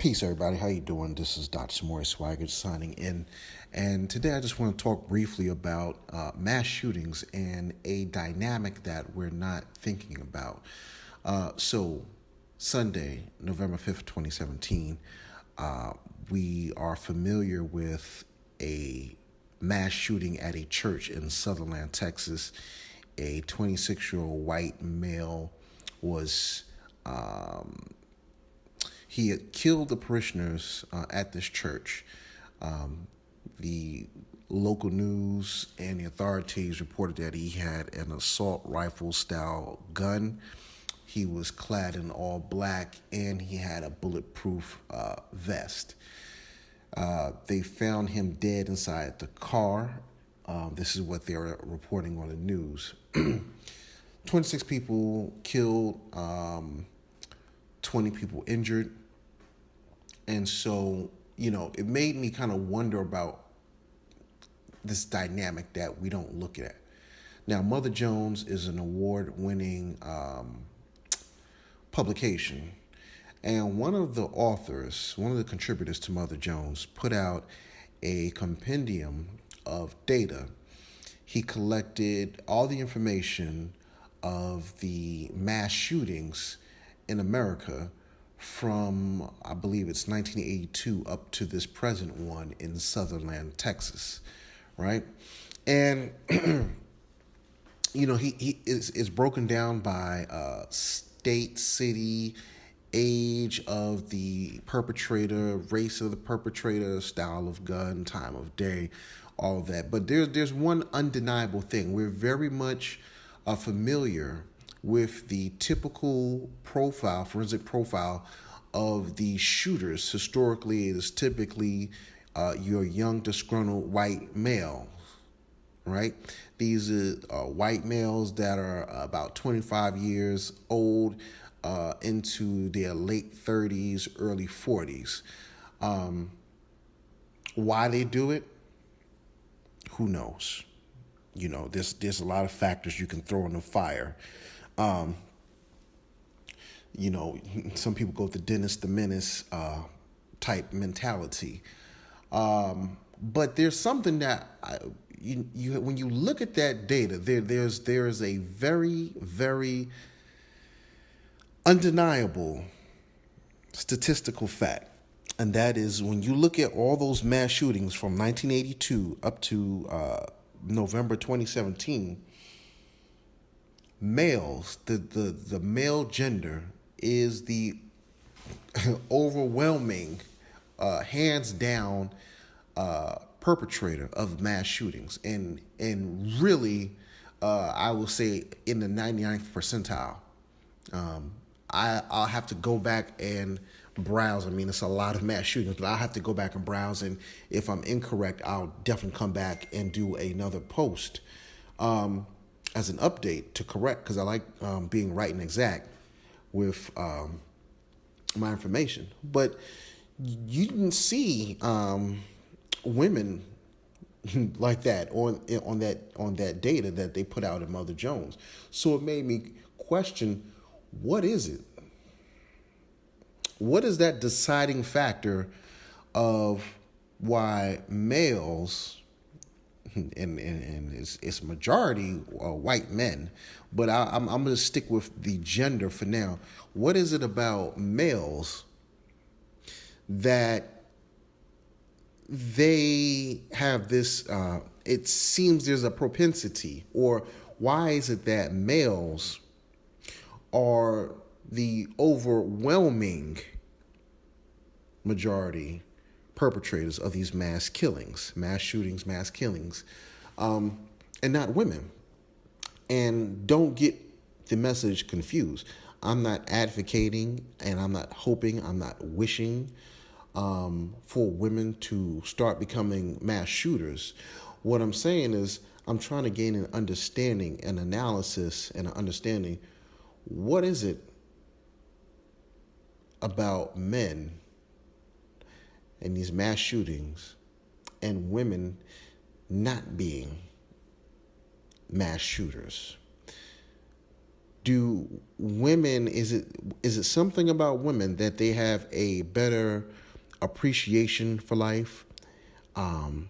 Peace, everybody. How you doing? This is Dr. Samori Swygert signing in, and today I just want to talk briefly about mass shootings and a dynamic that we're not thinking about. So, Sunday, November 5th, 2017, we are familiar with a mass shooting at a church in Sutherland, Texas. A 26-year-old white male was he had killed the parishioners at this church. The local news and the authorities reported that he had an assault rifle style gun. He was clad in all black and he had a bulletproof vest. They found him dead inside the car. This is what they were reporting on the news. 26 people killed, 20 people injured. And so, it made me kind of wonder about this dynamic that we don't look at. Now, Mother Jones is an award-winning publication. And one of the contributors to Mother Jones, put out a compendium of data. He collected all the information of the mass shootings in America from, I believe it's 1982 up to this present one in Sutherland, Texas, right? And, he is broken down by state, city, age of the perpetrator, race of the perpetrator, style of gun, time of day, all of that. But there's one undeniable thing. We're very much familiar with the typical profile, forensic profile of the shooters. Historically, it is typically your young, disgruntled white male, right? These are white males that are about 25 years old into their late 30s, early 40s. Why they do it? Who knows? There's a lot of factors you can throw in the fire. Some people go with the Dennis the Menace type mentality. But there's something that when you look at that data, there's a very, very undeniable statistical fact. And that is when you look at all those mass shootings from 1982 up to November 2017, males, the male gender is the overwhelming, hands down perpetrator of mass shootings. And really, I will say in the 99th percentile. I'll have to go back and browse. I mean, it's a lot of mass shootings, but I'll have to go back and browse. And if I'm incorrect, I'll definitely come back and do another post as an update to correct, because I like being right and exact with my information. But you didn't see women like that on that data that they put out in Mother Jones. So it made me question, what is it? What is that deciding factor of why males, and it's majority white men, but I'm going to stick with the gender for now. What is it about males that they have this, it seems there's a propensity, or why is it that males are the overwhelming majority perpetrators of these mass killings, mass shootings, mass killings, and not women? And don't get the message confused. I'm not advocating, and I'm not hoping, I'm not wishing for women to start becoming mass shooters. What I'm saying is I'm trying to gain an understanding, an analysis, and an understanding. What is it about men and these mass shootings and women not being mass shooters? do women, is it something about women that they have a better appreciation for life?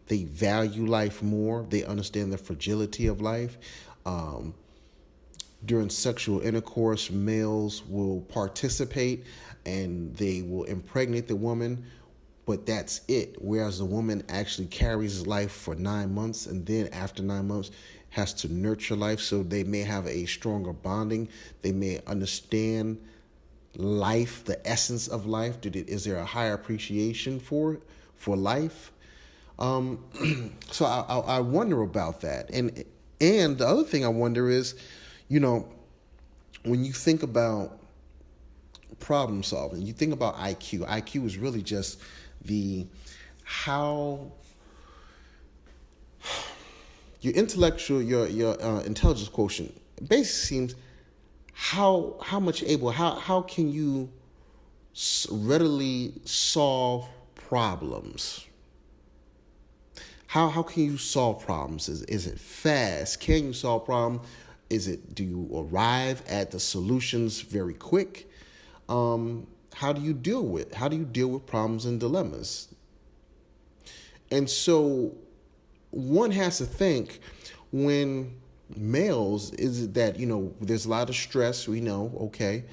They value life more. They understand the fragility of life. Um, During sexual intercourse, males will participate and they will impregnate the woman, but that's it. Whereas the woman actually carries life for 9 months, and then after 9 months has to nurture life. So they may have a stronger bonding. They may understand life, the essence of life. Is there a higher appreciation for life? So I wonder about that. And the other thing I wonder is, you know, when you think about problem solving, you think about IQ. IQ is really just the how your intellectual, your intelligence quotient basically seems how can you readily solve problems. How can you solve problems? Is it fast? Can you solve problems? Do you arrive at the solutions very quick? How do you deal with problems and dilemmas? And so one has to think, when males, is it that, there's a lot of stress, we know, okay.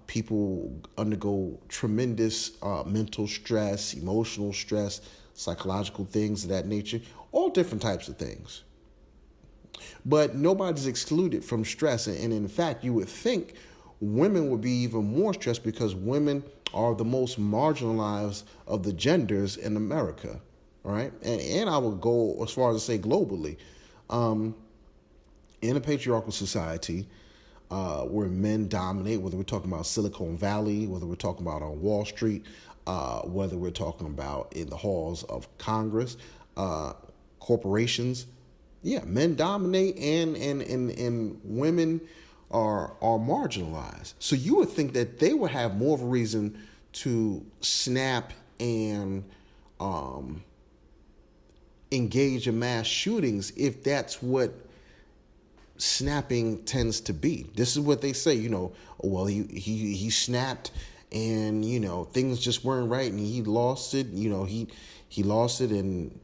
People undergo tremendous mental stress, emotional stress, psychological things of that nature, all different types of things. But nobody's excluded from stress. And in fact, you would think women would be even more stressed, because women are the most marginalized of the genders in America, right? And I would go as far as to say globally. In a patriarchal society, where men dominate, whether we're talking about Silicon Valley, whether we're talking about on Wall Street, whether we're talking about in the halls of Congress, corporations, men dominate, and women are marginalized. So you would think that they would have more of a reason to snap and engage in mass shootings, if that's what snapping tends to be. This is what they say, well, he snapped, and things just weren't right, and he lost it. He lost it, and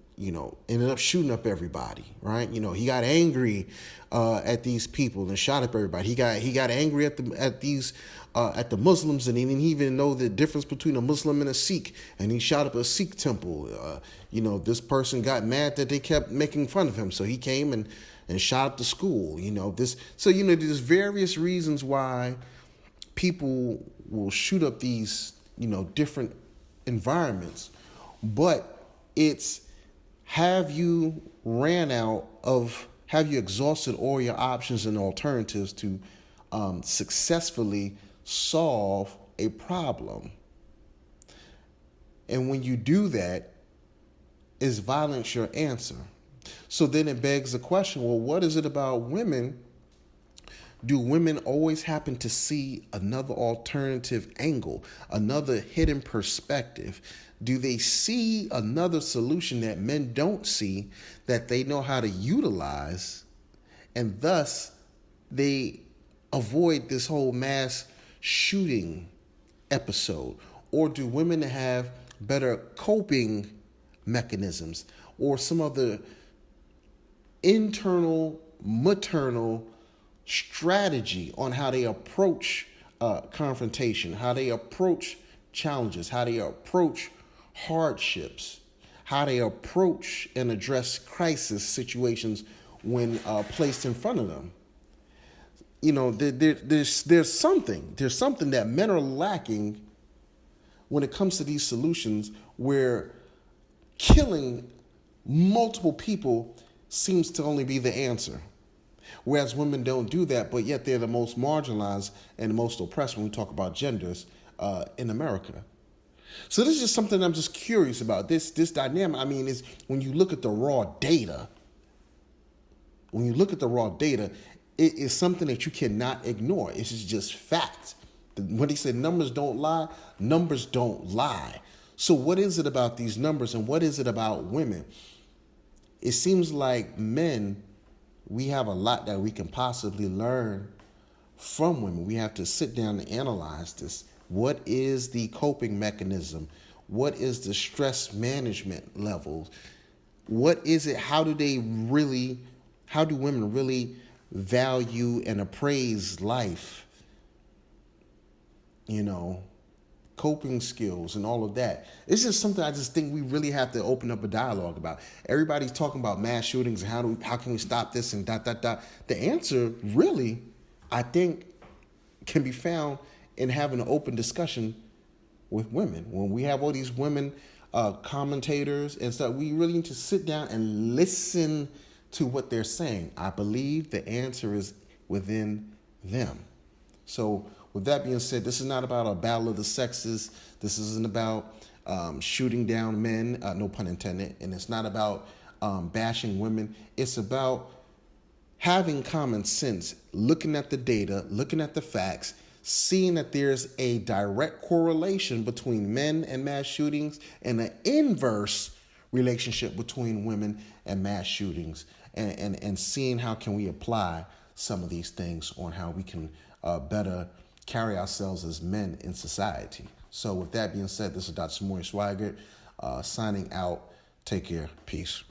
ended up shooting up everybody, right? He got angry at these people and shot up everybody. He got angry at the Muslims, and he didn't even know the difference between a Muslim and a Sikh, and he shot up a Sikh temple. This person got mad that they kept making fun of him, so he came and shot up the school. There's various reasons why people will shoot up these different environments, but it's, have you exhausted all your options and alternatives to successfully solve a problem? And when you do that, is violence your answer? So then it begs the question, well, what is it about women? Do women always happen to see another alternative angle, another hidden perspective? Do they see another solution that men don't see, that they know how to utilize, and thus they avoid this whole mass shooting episode? Or do women have better coping mechanisms, or some other internal, maternal strategy on how they approach confrontation, how they approach challenges, how they approach hardships, how they approach and address crisis situations when placed in front of them? There's something that men are lacking when it comes to these solutions, where killing multiple people seems to only be the answer. Whereas women don't do that, but yet they're the most marginalized and the most oppressed when we talk about genders in America. So this is just something I'm just curious about. This dynamic, is when you look at the raw data, it is something that you cannot ignore. It's just fact. When they say numbers don't lie, numbers don't lie. So what is it about these numbers, and what is it about women? It seems like men, we have a lot that we can possibly learn from women. We have to sit down and analyze this. What is the coping mechanism? What is the stress management levels? What is it? How do women really value and appraise life? You know, coping skills and all of that. It's just something I just think we really have to open up a dialogue about. Everybody's talking about mass shootings and how can we stop this and dot dot dot. The answer really, I think, can be found in having an open discussion with women. When we have all these women commentators and stuff, we really need to sit down and listen to what they're saying. I believe the answer is within them. So with that being said, this is not about a battle of the sexes. This isn't about shooting down men, no pun intended. And it's not about bashing women. It's about having common sense, looking at the data, looking at the facts, seeing that there's a direct correlation between men and mass shootings and an inverse relationship between women and mass shootings, and seeing how can we apply some of these things on how we can better carry ourselves as men in society. So with that being said, this is Dr. Samori Swygert signing out. Take care. Peace.